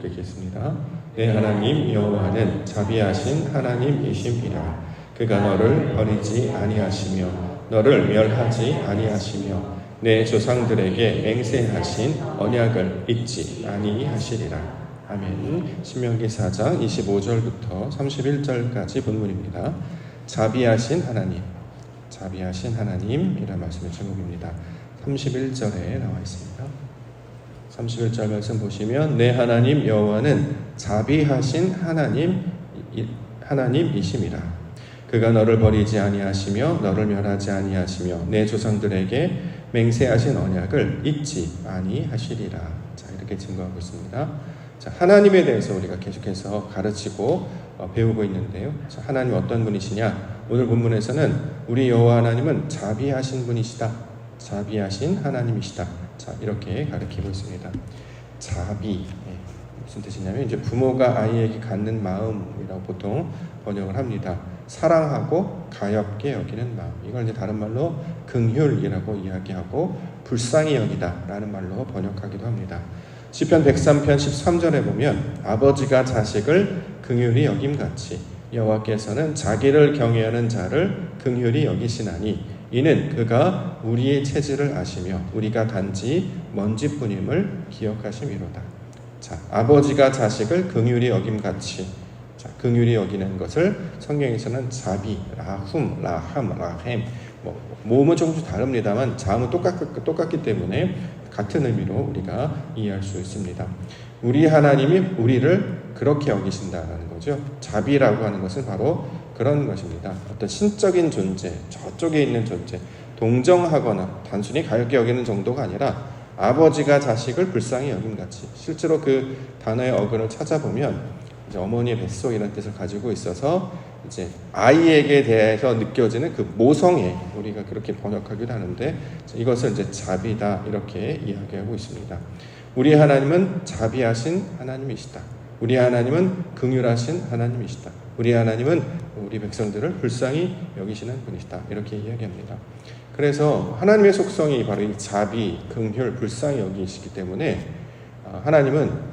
읽겠습니다. 내 하나님 여호와는 자비하신 하나님이심이라. 그가 너를 버리지 아니하시며 너를 멸하지 아니하시며 내 조상들에게 맹세하신 언약을 잊지 아니하시리라. 아멘. 신명기 4장 25절부터 31절까지 본문입니다. 자비하신 하나님, 자비하신 하나님이라는 말씀의 제목입니다. 31절에 나와 있습니다. 31절 말씀 보시면 내 하나님 여호와는 자비하신 하나님이심이라. 그가 너를 버리지 아니하시며 너를 멸하지 아니하시며 내 조상들에게 맹세하신 언약을 잊지 아니하시리라. 자, 이렇게 증거하고 있습니다. 자, 하나님에 대해서 우리가 계속해서 가르치고 배우고 있는데요. 자, 하나님 어떤 분이시냐? 오늘 본문에서는 우리 여호와 하나님은 자비하신 분이시다. 자비하신 하나님이시다. 자, 이렇게 가르치고 있습니다. 자비, 무슨 뜻이냐면 이제 부모가 아이에게 갖는 마음이라고 보통 번역을 합니다. 사랑하고 가엾게 여기는 마음. 이걸 이제 다른 말로 긍휼이라고 이야기하고 불쌍히 여기다라는 말로 번역하기도 합니다. 시편 103편 13절에 보면 아버지가 자식을 긍휼히 여김같이 여호와께서는 자기를 경외하는 자를 긍휼히 여기시나니 이는 그가 우리의 체질을 아시며 우리가 단지 먼지뿐임을 기억하심이로다. 자, 아버지가 자식을 긍휼히 여김같이, 자, 긍휼히 여기는 것을 성경에서는 자비, 라훔, 라함, 라햄, 모음은 조금씩 다릅니다만 자음은 똑같기 때문에 같은 의미로 우리가 이해할 수 있습니다. 우리 하나님이 우리를 그렇게 여기신다라는 거죠. 자비라고 하는 것은 바로 그런 것입니다. 어떤 신적인 존재, 저쪽에 있는 존재, 동정하거나 단순히 가볍게 여기는 정도가 아니라 아버지가 자식을 불쌍히 여김같이, 실제로 그 단어의 어근을 찾아보면 이제 어머니의 뱃속이라는 뜻을 가지고 있어서 이제 아이에게 대해서 느껴지는 그 모성애, 우리가 그렇게 번역하기도 하는데 이것을 이제 자비다 이렇게 이야기하고 있습니다. 우리 하나님은 자비하신 하나님이시다. 우리 하나님은 긍휼하신 하나님이시다. 우리 하나님은 우리 백성들을 불쌍히 여기시는 분이시다. 이렇게 이야기합니다. 그래서 하나님의 속성이 바로 이 자비, 긍휼, 불쌍히 여기시기 때문에 하나님은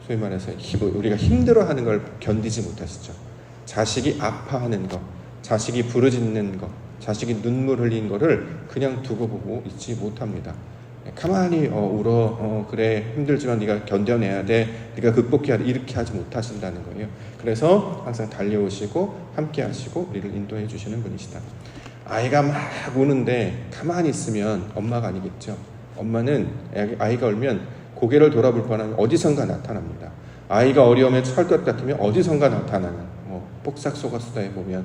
소위 말해서 우리가 힘들어하는 걸 견디지 못하시죠. 자식이 아파하는 것, 자식이 부르짖는 것, 자식이 눈물 흘린 거를 그냥 두고 보고 있지 못합니다. 가만히 울어, 그래 힘들지만 네가 견뎌내야 돼, 네가 극복해야 돼, 이렇게 하지 못하신다는 거예요. 그래서 항상 달려오시고 함께 하시고 우리를 인도해 주시는 분이시다. 아이가 막 우는데 가만히 있으면 엄마가 아니겠죠. 엄마는 아이가 울면 고개를 돌아볼 뻔하면 어디선가 나타납니다. 아이가 어려움에 처할 것 같으면 어디선가 나타나는, 폭삭 속았수다에 보면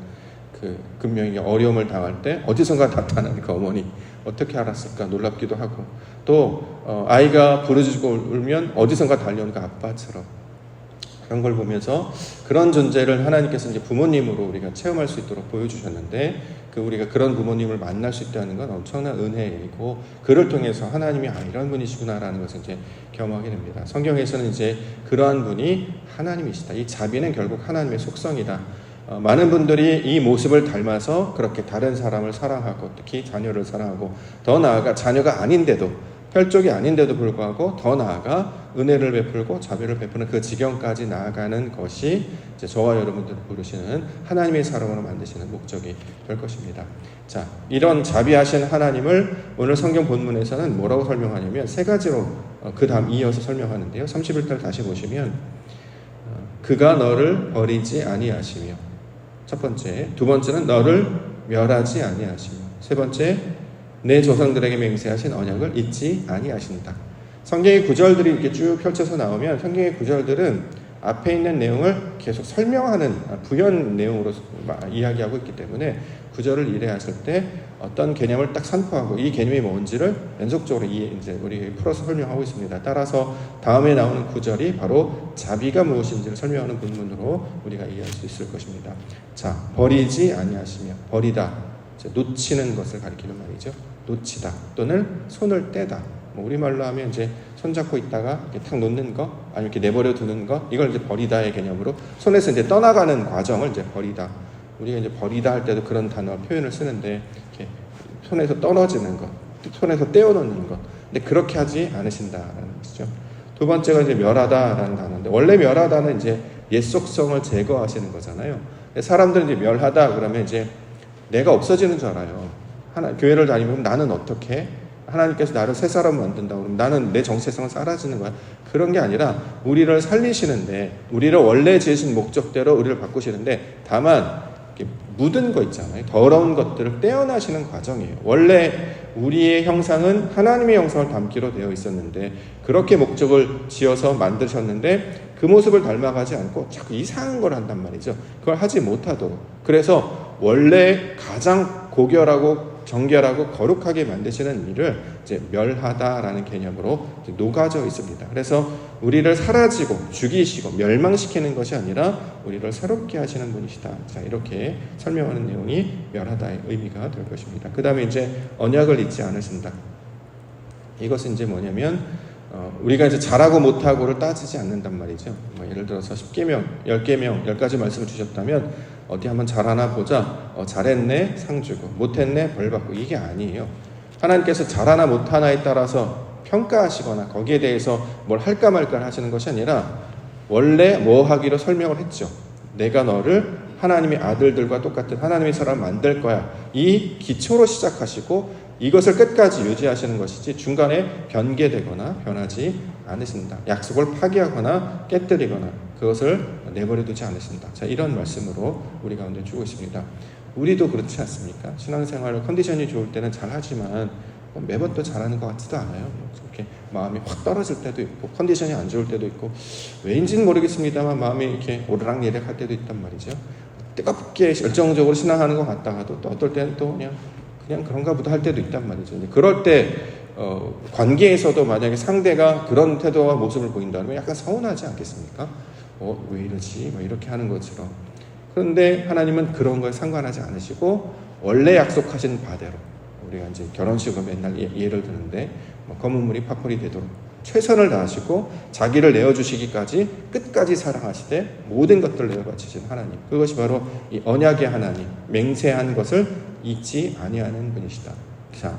그 금명이 어려움을 당할 때 어디선가 나타나는 그 어머니 어떻게 알았을까 놀랍기도 하고, 또 아이가 부르짖고 울면 어디선가 달려오는 그 아빠처럼 그런 걸 보면서 그런 존재를 하나님께서 이제 부모님으로 우리가 체험할 수 있도록 보여주셨는데, 우리가 그런 부모님을 만날 수 있다는 건 엄청난 은혜이고, 그를 통해서 하나님이 이런 분이시구나라는 것을 이제 경험하게 됩니다. 성경에서는 이제 그러한 분이 하나님이시다. 이 자비는 결국 하나님의 속성이다. 많은 분들이 이 모습을 닮아서 그렇게 다른 사람을 사랑하고 특히 자녀를 사랑하고, 더 나아가 자녀가 아닌데도, 혈족이 아닌데도 불구하고 더 나아가 은혜를 베풀고 자비를 베푸는 그 지경까지 나아가는 것이 이제 저와 여러분들을 부르시는 하나님의 사람으로 만드시는 목적이 될 것입니다. 자, 이런 자비하신 하나님을 오늘 성경 본문에서는 뭐라고 설명하냐면 세 가지로 그 다음 이어서 설명하는데요. 31절 다시 보시면 그가 너를 버리지 아니하시며, 첫 번째, 두 번째는 너를 멸하지 아니하시며, 세 번째, 내 조상들에게 맹세하신 언약을 잊지 아니하신다. 성경의 구절들이 이렇게 쭉 펼쳐서 나오면 성경의 구절들은 앞에 있는 내용을 계속 설명하는 부연 내용으로 이야기하고 있기 때문에 구절을 이해하실 때 어떤 개념을 딱 선포하고 이 개념이 뭔지를 연속적으로 이제 우리 풀어서 설명하고 있습니다. 따라서 다음에 나오는 구절이 바로 자비가 무엇인지를 설명하는 본문으로 우리가 이해할 수 있을 것입니다. 자, 버리지 아니하시며, 버리다, 놓치는 것을 가리키는 말이죠. 놓치다 또는 손을 떼다. 우리말로 하면 이제 손잡고 있다가 이렇게 탁 놓는 거, 아니면 이렇게 내버려 두는 거, 이걸 이제 버리다의 개념으로 손에서 이제 떠나가는 과정을 이제 버리다. 우리가 이제 버리다 할 때도 그런 단어 표현을 쓰는데, 이렇게 손에서 떨어지는 것, 손에서 떼어놓는 것. 근데 그렇게 하지 않으신다라는 것이죠. 두 번째가 이제 멸하다라는 단어인데, 원래 멸하다는 이제 옛 속성을 제거하시는 거잖아요. 사람들은 이제 멸하다 그러면 이제 내가 없어지는 줄 알아요. 교회를 다니면 나는 어떻게? 하나님께서 나를 새 사람 만든다고 그러면 나는 내 정체성은 사라지는 거야. 그런 게 아니라 우리를 살리시는데, 우리를 원래 지으신 목적대로 우리를 바꾸시는데, 다만 묻은 거 있잖아요. 더러운 것들을 떼어나시는 과정이에요. 원래 우리의 형상은 하나님의 형상을 담기로 되어 있었는데, 그렇게 목적을 지어서 만드셨는데 그 모습을 닮아가지 않고 자꾸 이상한 걸 한단 말이죠. 그걸 하지 못하도록. 그래서 원래 가장 고결하고 정결하고 거룩하게 만드시는 일을 이제 멸하다라는 개념으로 녹아져 있습니다. 그래서 우리를 사라지고 죽이시고 멸망시키는 것이 아니라 우리를 새롭게 하시는 분이시다. 자, 이렇게 설명하는 내용이 멸하다의 의미가 될 것입니다. 그 다음에 이제 언약을 잊지 않으신다. 이것은 이제 뭐냐면 우리가 이제 잘하고 못하고를 따지지 않는단 말이죠. 예를 들어서 10계명, 10계명, 10가지 말씀을 주셨다면 어디 한번 잘하나 보자. 잘했네, 상 주고, 못했네, 벌 받고. 이게 아니에요. 하나님께서 잘하나 못하나에 따라서 평가하시거나 거기에 대해서 뭘 할까 말까 하시는 것이 아니라 원래 뭐 하기로 설명을 했죠. 내가 너를 하나님의 아들들과 똑같은 하나님의 사람 만들 거야. 이 기초로 시작하시고 이것을 끝까지 유지하시는 것이지 중간에 변개되거나 변하지 않으신다. 약속을 파기하거나 깨뜨리거나 그것을 내버려 두지 않으신다. 자, 이런 말씀으로 우리 가운데 주고 있습니다. 우리도 그렇지 않습니까? 신앙생활 컨디션이 좋을 때는 잘하지만 매번 또 잘하는 것 같지도 않아요. 이렇게 마음이 확 떨어질 때도 있고 컨디션이 안 좋을 때도 있고 왜인지는 모르겠습니다만 마음이 이렇게 오르락내리락 할 때도 있단 말이죠. 뜨겁게 열정적으로 신앙하는 것 같다가도 또 어떨 때는 또 그냥 그런가 보다 할 때도 있단 말이죠. 그럴 때 관계에서도 만약에 상대가 그런 태도와 모습을 보인다면 약간 서운하지 않겠습니까? 왜 이러지? 이렇게 하는 것처럼. 그런데 하나님은 그런 거에 상관하지 않으시고 원래 약속하신 바대로 우리가 이제 결혼식으로 맨날 예를 드는데 검은 물이 파벌이 되도록 최선을 다하시고 자기를 내어주시기까지 끝까지 사랑하시되 모든 것들을 내어바치신 하나님, 그것이 바로 이 언약의 하나님, 맹세한 것을 잊지 아니하는 분이시다. 자,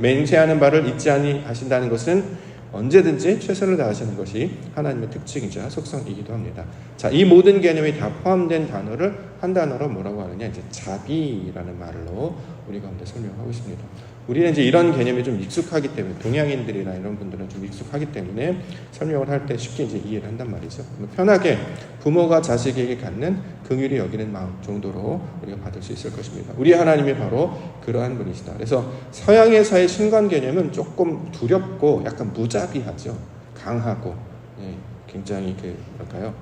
맹세하는 바를 잊지 아니하신다는 것은 언제든지 최선을 다하시는 것이 하나님의 특징이자 속성이기도 합니다. 자, 이 모든 개념이 다 포함된 단어를 한 단어로 뭐라고 하느냐, 이제 자비라는 말로 우리 가운데 설명하고 있습니다. 우리는 이제 이런 개념이 좀 익숙하기 때문에, 동양인들이나 이런 분들은 좀 익숙하기 때문에 설명을 할 때 쉽게 이제 이해를 한단 말이죠. 편하게 부모가 자식에게 갖는 긍휼히 여기는 마음 정도로 우리가 받을 수 있을 것입니다. 우리 하나님이 바로 그러한 분이시다. 그래서 서양에서의 신관 개념은 조금 두렵고 약간 무자비하죠. 강하고 굉장히 뭐랄까요,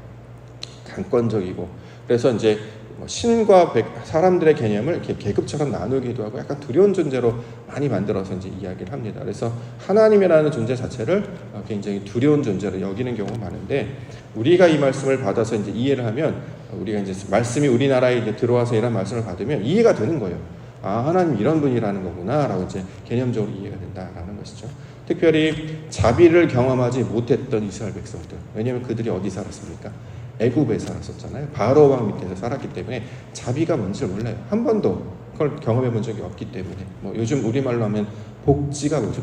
강권적이고. 그래서 이제 신과 사람들의 개념을 이렇게 계급처럼 나누기도 하고 약간 두려운 존재로 많이 만들어서 이제 이야기를 합니다. 그래서 하나님이라는 존재 자체를 굉장히 두려운 존재로 여기는 경우가 많은데, 우리가 이 말씀을 받아서 이제 이해를 하면, 우리가 이제 말씀이 우리나라에 이제 들어와서 이런 말씀을 받으면 이해가 되는 거예요. 아, 하나님 이런 분이라는 거구나라고 이제 개념적으로 이해가 된다라는 것이죠. 특별히 자비를 경험하지 못했던 이스라엘 백성들, 왜냐하면 그들이 어디 살았습니까? 애굽에 살았었잖아요. 바로 왕 밑에서 살았기 때문에 자비가 뭔지 몰라요. 한 번도 그걸 경험해 본 적이 없기 때문에. 요즘 우리말로 하면 복지가 뭐죠?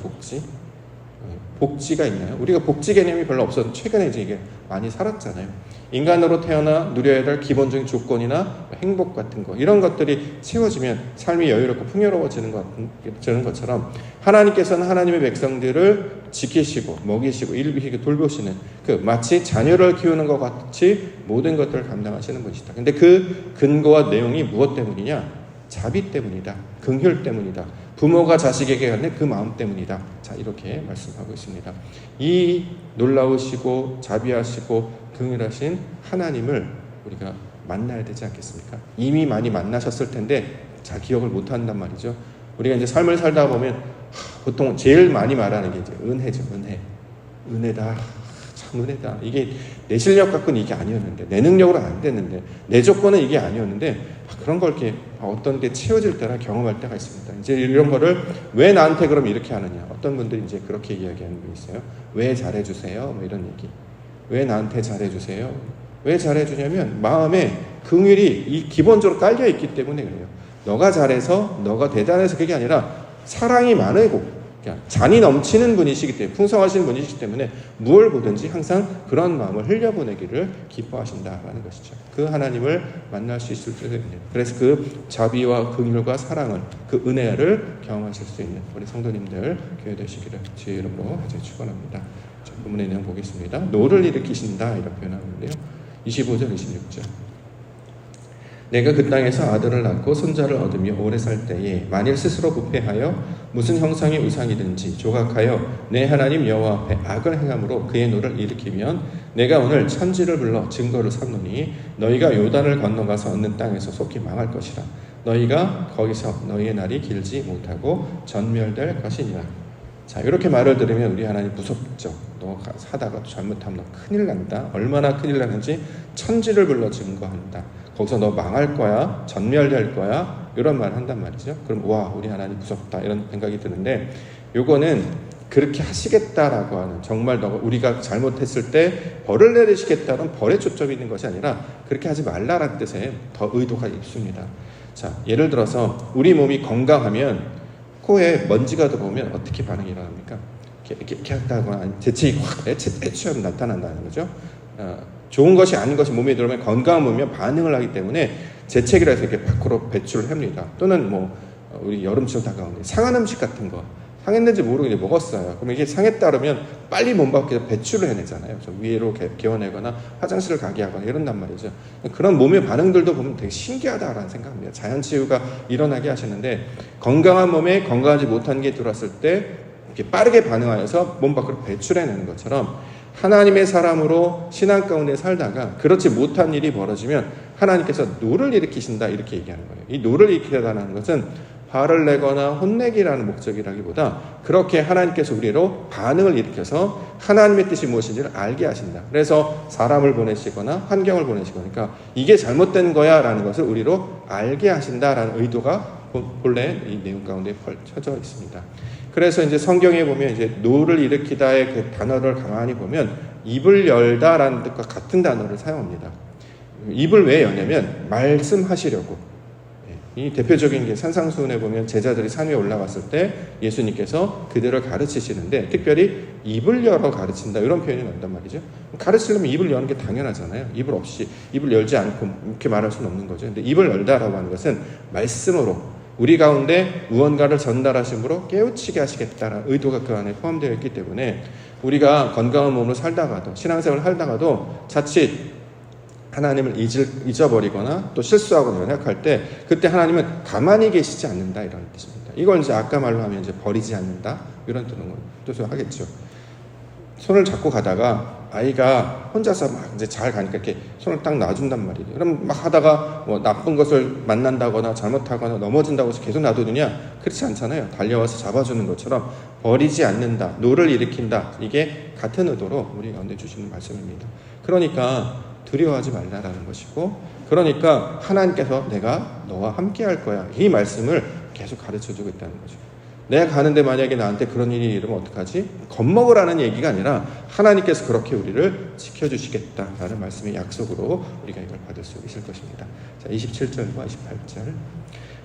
복지가 있나요? 우리가 복지 개념이 별로 없어서 최근에 이제 이게 많이 살았잖아요. 인간으로 태어나 누려야 될 기본적인 조건이나 행복 같은 거, 이런 것들이 채워지면 삶이 여유롭고 풍요로워지는 것처럼 하나님께서는 하나님의 백성들을 지키시고 먹이시고 일비시고 돌보시는, 마치 자녀를 키우는 것 같이 모든 것들을 감당하시는 분이시다. 근데 그 근거와 내용이 무엇 때문이냐? 자비 때문이다. 긍휼 때문이다. 부모가 자식에게 갖는 그 마음 때문이다. 자, 이렇게 말씀하고 있습니다. 이 놀라우시고 자비하시고 긍휼하신 하나님을 우리가 만나야 되지 않겠습니까? 이미 많이 만나셨을 텐데 잘 기억을 못한단 말이죠. 우리가 이제 삶을 살다 보면 보통 제일 많이 말하는 게 이제 은혜죠. 은혜다. 참 은혜다. 이게 내 실력 갖고는 이게 아니었는데, 내 능력으로 안 됐는데, 내 조건은 이게 아니었는데, 그런 걸 이렇게 어떤 데 채워질 때나 경험할 때가 있습니다. 이제 이런 거를 왜 나한테 그럼 이렇게 하느냐? 어떤 분들이 이제 그렇게 이야기하는 분이 있어요. 왜 잘해주세요? 이런 얘기. 왜 나한테 잘해주세요? 왜 잘해주냐면 마음에 긍휼이 이 기본적으로 깔려 있기 때문에 그래요. 너가 잘해서, 너가 대단해서 그게 아니라 사랑이 많고 그러니까 잔이 넘치는 분이시기 때문에, 풍성하신 분이시기 때문에 무엇을 보든지 항상 그런 마음을 흘려보내기를 기뻐하신다라는 것이죠. 그 하나님을 만날 수 있을 수 있는, 그래서 그 자비와 긍휼과 사랑을, 그 은혜를 경험하실 수 있는 우리 성도님들 교회 되시기를 주의 이름으로 축원합니다. 본문의 내용 보겠습니다. 노를 일으키신다 이렇게 표현하는데요. 25절 26절. 내가 그 땅에서 아들을 낳고 손자를 얻으며 오래 살 때에 만일 스스로 부패하여 무슨 형상의 우상이든지 조각하여 내 하나님 여호와 앞에 악을 행함으로 그의 노를 일으키면 내가 오늘 천지를 불러 증거를 삼노니 너희가 요단을 건너가서 얻는 땅에서 속히 망할 것이라. 너희가 거기서 너희의 날이 길지 못하고 전멸될 것이니라. 자, 이렇게 말을 들으면 우리 하나님 무섭죠. 너 사다가 잘못하면 너 큰일 난다. 얼마나 큰일 나는지 천지를 불러 증거한다. 거기서 너 망할 거야, 전멸될 거야, 이런 말을 한단 말이죠. 그럼 와, 우리 하나님 무섭다 이런 생각이 드는데, 요거는 그렇게 하시겠다라고 하는, 정말 우리가 잘못했을 때 벌을 내리시겠다는 벌에 초점이 있는 것이 아니라 그렇게 하지 말라라는 뜻에 더 의도가 있습니다. 자, 예를 들어서 우리 몸이 건강하면 코에 먼지가 들어오면 어떻게 반응이 일어납니까? 이렇게 한다거나 재채기 확 애취하면 나타난다는 거죠. 좋은 것이 아닌 것이 몸에 들어오면, 건강한 몸이면 반응을 하기 때문에 재채기를 해서 이렇게 밖으로 배출을 합니다. 또는 우리 여름철 다가오는데 상한 음식 같은 거 상했는지 모르고 이제 먹었어요. 그러면 이게 상했다 그러면 빨리 몸 밖에서 배출을 해내잖아요. 위로 개어내거나 화장실을 가게 하거나 이런단 말이죠. 그런 몸의 반응들도 보면 되게 신기하다라는 생각합니다. 자연치유가 일어나게 하시는데, 건강한 몸에 건강하지 못한 게 들어왔을 때 이렇게 빠르게 반응하여서 몸 밖으로 배출해내는 것처럼, 하나님의 사람으로 신앙 가운데 살다가 그렇지 못한 일이 벌어지면 하나님께서 노를 일으키신다 이렇게 얘기하는 거예요. 이 노를 일으키다라는 것은 화를 내거나 혼내기라는 목적이라기보다 그렇게 하나님께서 우리로 반응을 일으켜서 하나님의 뜻이 무엇인지를 알게 하신다. 그래서 사람을 보내시거나 환경을 보내시거나, 그러니까 이게 잘못된 거야 라는 것을 우리로 알게 하신다라는 의도가 본래 이 내용 가운데 펼쳐져 있습니다. 그래서 이제 성경에 보면 이제 노를 일으키다의 그 단어를 가만히 보면 입을 열다라는 뜻과 같은 단어를 사용합니다. 입을 왜 여냐면 말씀하시려고. 이 대표적인 게 산상수훈에 보면 제자들이 산 위에 올라갔을 때 예수님께서 그들을 가르치시는데 특별히 입을 열어 가르친다 이런 표현이 나온단 말이죠. 가르치려면 입을 여는 게 당연하잖아요. 입을 열지 않고 이렇게 말할 수는 없는 거죠. 근데 입을 열다라고 하는 것은 말씀으로 우리 가운데 무언가를 전달하심으로 깨우치게 하시겠다는 의도가 그 안에 포함되어 있기 때문에 우리가 건강한 몸으로 살다가도, 신앙생활을 하다가도 자칫 하나님을 잊어버리거나 또 실수하거나 연약할 때, 그때 하나님은 가만히 계시지 않는다 이런 뜻입니다. 이걸 이제 아까 말로 하면 이제 버리지 않는다 이런 뜻을 하겠죠. 손을 잡고 가다가 아이가 혼자서 막 이제 잘 가니까 이렇게 손을 딱 놔준단 말이에요. 그럼 막 하다가 나쁜 것을 만난다거나 잘못하거나 넘어진다고 해서 계속 놔두느냐? 그렇지 않잖아요. 달려와서 잡아주는 것처럼 버리지 않는다, 노를 일으킨다, 이게 같은 의도로 우리 가운데 주시는 말씀입니다. 그러니까 두려워하지 말라라는 것이고, 그러니까 하나님께서 내가 너와 함께 할 거야, 이 말씀을 계속 가르쳐주고 있다는 거죠. 내가 가는데 만약에 나한테 그런 일이 일어나면 어떡하지? 겁먹으라는 얘기가 아니라 하나님께서 그렇게 우리를 지켜주시겠다라는 말씀의 약속으로 우리가 이걸 받을 수 있을 것입니다. 자, 27절과 28절.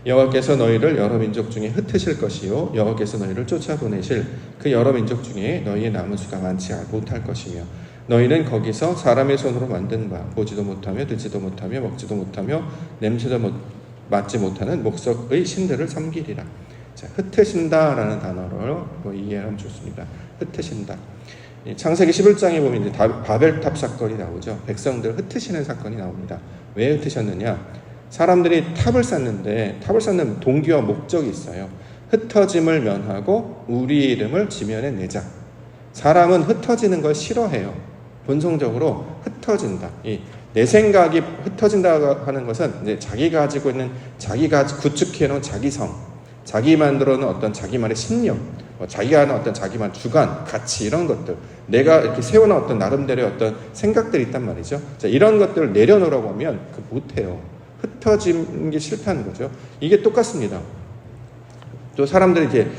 여호와께서 너희를 여러 민족 중에 흩으실 것이요 여호와께서 너희를 쫓아보내실 그 여러 민족 중에 너희의 남은 수가 많지 못할 것이며 너희는 거기서 사람의 손으로 만든 바 보지도 못하며 듣지도 못하며 먹지도 못하며 냄새도 맡지 못하는 목석의 신들을 섬기리라. 자, 흩으신다라는 단어를 이해하면 좋습니다. 흩으신다. 창세기 11장에 보면 이제 바벨탑 사건이 나오죠. 백성들 흩으시는 사건이 나옵니다. 왜 흩으셨느냐? 사람들이 탑을 쌓는데 탑을 쌓는 동기와 목적이 있어요. 흩어짐을 면하고 우리 이름을 지면에 내자. 사람은 흩어지는 걸 싫어해요. 본성적으로 흩어진다. 내 생각이 흩어진다고 하는 것은 이제 자기가 가지고 있는, 자기가 구축해놓은 자기성, 자기 만들어놓은 어떤 자기만의 신념, 자기가 하는 어떤 자기만 주관, 가치, 이런 것들, 내가 이렇게 세워놓은 어떤 나름대로의 어떤 생각들이 있단 말이죠. 자, 이런 것들을 내려놓으라고 하면 못해요. 흩어지는 게 싫다는 거죠. 이게 똑같습니다. 또 사람들이 이제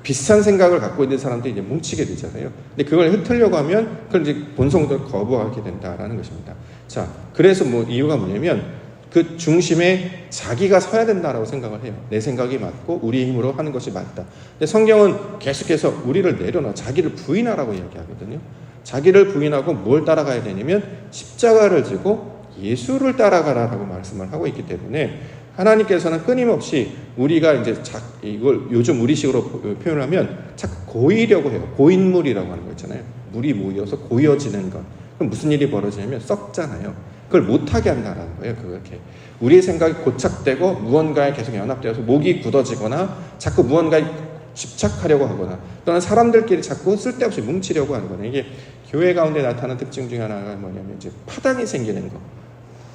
비슷한 생각을 갖고 있는 사람들이 이제 뭉치게 되잖아요. 근데 그걸 흩으려고 하면 그걸 이제 본성적으로 거부하게 된다라는 것입니다. 자, 그래서 이유가 뭐냐면 그 중심에 자기가 서야 된다라고 생각을 해요. 내 생각이 맞고 우리의 힘으로 하는 것이 맞다. 근데 성경은 계속해서 우리를 내려놔 자기를 부인하라고 이야기하거든요. 자기를 부인하고 뭘 따라가야 되냐면 십자가를 지고 예수를 따라가라라고 말씀을 하고 있기 때문에 하나님께서는 끊임없이 우리가 이제 이걸 요즘 우리식으로 표현을 하면 자꾸 고이려고 해요. 고인물이라고 하는 거 있잖아요. 물이 모여서 고여지는 것. 그럼 무슨 일이 벌어지냐면 썩잖아요. 그걸 못하게 한다는 거예요. 그렇게 우리의 생각이 고착되고 무언가에 계속 연합되어서 목이 굳어지거나 자꾸 무언가에 집착하려고 하거나 또는 사람들끼리 자꾸 쓸데없이 뭉치려고 하는 거예요. 이게 교회 가운데 나타나는 특징 중에 하나가 뭐냐면 이제 파당이 생기는 거.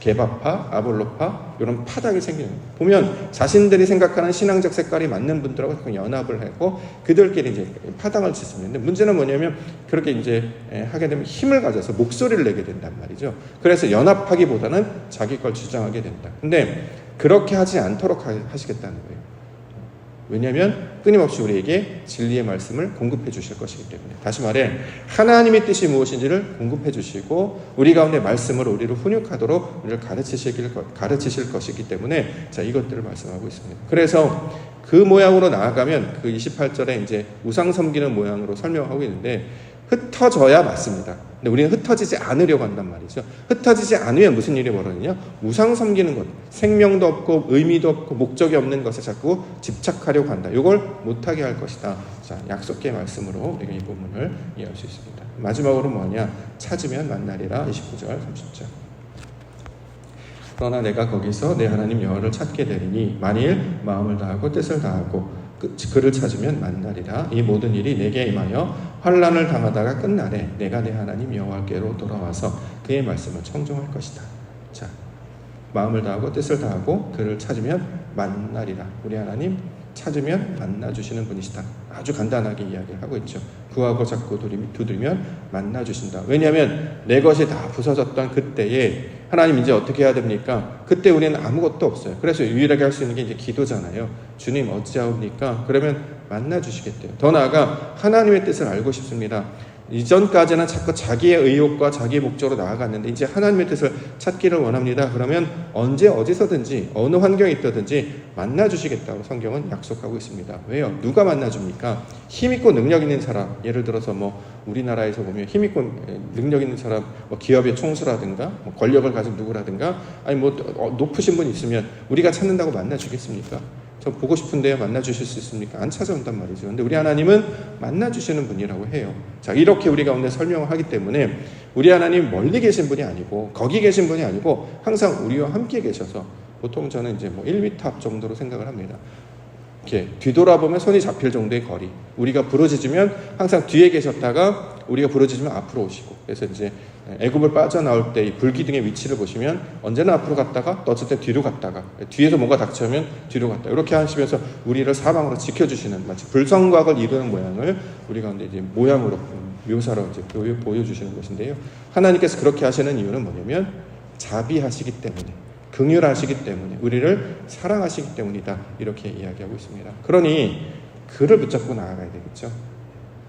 개바파, 아볼로파 이런 파당이 생기는 거예요. 보면 자신들이 생각하는 신앙적 색깔이 맞는 분들하고 자꾸 연합을 하고 그들끼리 이제 파당을 짓습니다. 근데 문제는 뭐냐면 그렇게 이제 하게 되면 힘을 가져서 목소리를 내게 된단 말이죠. 그래서 연합하기보다는 자기 걸 주장하게 된다. 근데 그렇게 하지 않도록 하시겠다는 거예요. 왜냐하면 끊임없이 우리에게 진리의 말씀을 공급해 주실 것이기 때문에. 다시 말해 하나님의 뜻이 무엇인지를 공급해 주시고 우리 가운데 말씀을 우리를 훈육하도록 우리를 가르치실 것이기 때문에 자 이것들을 말씀하고 있습니다. 그래서 그 모양으로 나아가면 그 28절에 이제 우상 섬기는 모양으로 설명하고 있는데 흩어져야 맞습니다. 근데 우리는 흩어지지 않으려고 한단 말이죠. 흩어지지 않으면 무슨 일이 벌어지냐? 우상 섬기는 것, 생명도 없고 의미도 없고 목적이 없는 것에 자꾸 집착하려고 한다. 이걸 못하게 할 것이다. 자, 약속의 말씀으로 우리가 이 부분을 이해할 수 있습니다. 마지막으로 뭐냐? 찾으면 만나리라. 29절, 30절. 그러나 내가 거기서 내 하나님 여호와를 찾게 되리니 만일 마음을 다하고 뜻을 다하고 그를 찾으면 만나리라. 이 모든 일이 내게 임하여 환난을 당하다가 끝나래 내가 내 하나님 여호와께로 돌아와서 그의 말씀을 청종할 것이다. 자, 마음을 다하고 뜻을 다하고 그를 찾으면 만나리라. 우리 하나님 찾으면 만나주시는 분이시다. 아주 간단하게 이야기를 하고 있죠. 구하고 잡고 두드리면 만나주신다. 왜냐하면 내 것이 다 부서졌던 그때에 하나님 이제 어떻게 해야 됩니까? 그때 우리는 아무것도 없어요. 그래서 유일하게 할 수 있는 게 이제 기도잖아요. 주님 어찌하옵니까? 그러면 만나주시겠대요. 더 나아가 하나님의 뜻을 알고 싶습니다. 이전까지는 자꾸 자기의 의욕과 자기의 목적으로 나아갔는데 이제 하나님의 뜻을 찾기를 원합니다. 그러면 언제 어디서든지 어느 환경에 있다든지 만나주시겠다고 성경은 약속하고 있습니다. 왜요? 누가 만나줍니까? 힘있고 능력 있는 사람, 예를 들어서 뭐 우리나라에서 보면 힘있고 능력 있는 사람, 뭐 기업의 총수라든가 뭐 권력을 가진 누구라든가 아니 뭐 높으신 분 있으면 우리가 찾는다고 만나주겠습니까? 저 보고 싶은데요. 만나주실 수 있습니까? 안 찾아온단 말이죠. 근데 우리 하나님은 만나주시는 분이라고 해요. 자, 이렇게 우리 가운데 설명을 하기 때문에 우리 하나님 멀리 계신 분이 아니고 거기 계신 분이 아니고 항상 우리와 함께 계셔서 보통 저는 이제 뭐 1m 앞 정도로 생각을 합니다. 이렇게 뒤돌아보면 손이 잡힐 정도의 거리. 우리가 부르짖으면 항상 뒤에 계셨다가 우리가 부르짖으면 앞으로 오시고. 그래서 이제 애굽을 빠져나올 때 이 불기둥의 위치를 보시면 언제나 앞으로 갔다가 또 어쩔 때 뒤로 갔다가 뒤에서 뭔가 닥쳐오면 뒤로 갔다. 이렇게 하시면서 우리를 사방으로 지켜주시는 마치 불성곽을 이루는 모양을 우리 가운데 이제 모양으로 묘사로 이제 보여주시는 것인데요. 하나님께서 그렇게 하시는 이유는 뭐냐면 자비하시기 때문에. 긍휼하시기 때문에 우리를 사랑하시기 때문이다. 이렇게 이야기하고 있습니다. 그러니 그를 붙잡고 나아가야 되겠죠.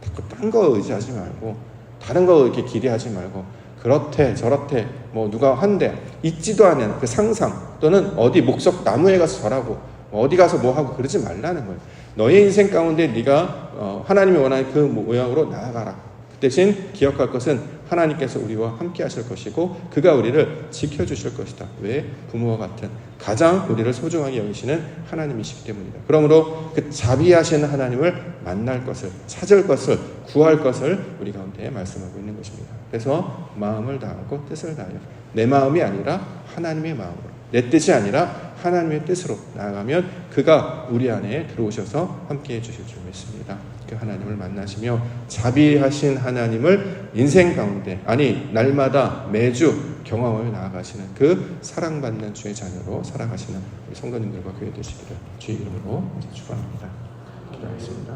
자꾸 딴 거 의지하지 말고 다른 거 이렇게 기대하지 말고 그렇대 저렇대 뭐 누가 한대 있지도 않은 그 상상 또는 어디 목석 나무에 가서 절하고 어디 가서 뭐 하고 그러지 말라는 거예요. 너의 인생 가운데 네가 하나님이 원하는 그 모양으로 나아가라. 그 대신 기억할 것은 하나님께서 우리와 함께 하실 것이고 그가 우리를 지켜주실 것이다. 왜? 부모와 같은 가장 우리를 소중하게 여기시는 하나님이시기 때문이다. 그러므로 그 자비하시는 하나님을 만날 것을 찾을 것을 구할 것을 우리 가운데 말씀하고 있는 것입니다. 그래서 마음을 다하고 뜻을 다하여 내 마음이 아니라 하나님의 마음으로 내 뜻이 아니라 하나님의 뜻으로 나아가면 그가 우리 안에 들어오셔서 함께해 주실 줄 믿습니다. 그 하나님을 만나시며 자비하신 하나님을 인생 가운데 아니 날마다 매주 경험하며 나아가시는 그 사랑받는 주의 자녀로 살아가시는 우리 성도님들과 교회 되시기를 주의 이름으로 축원합니다. 기도하겠습니다.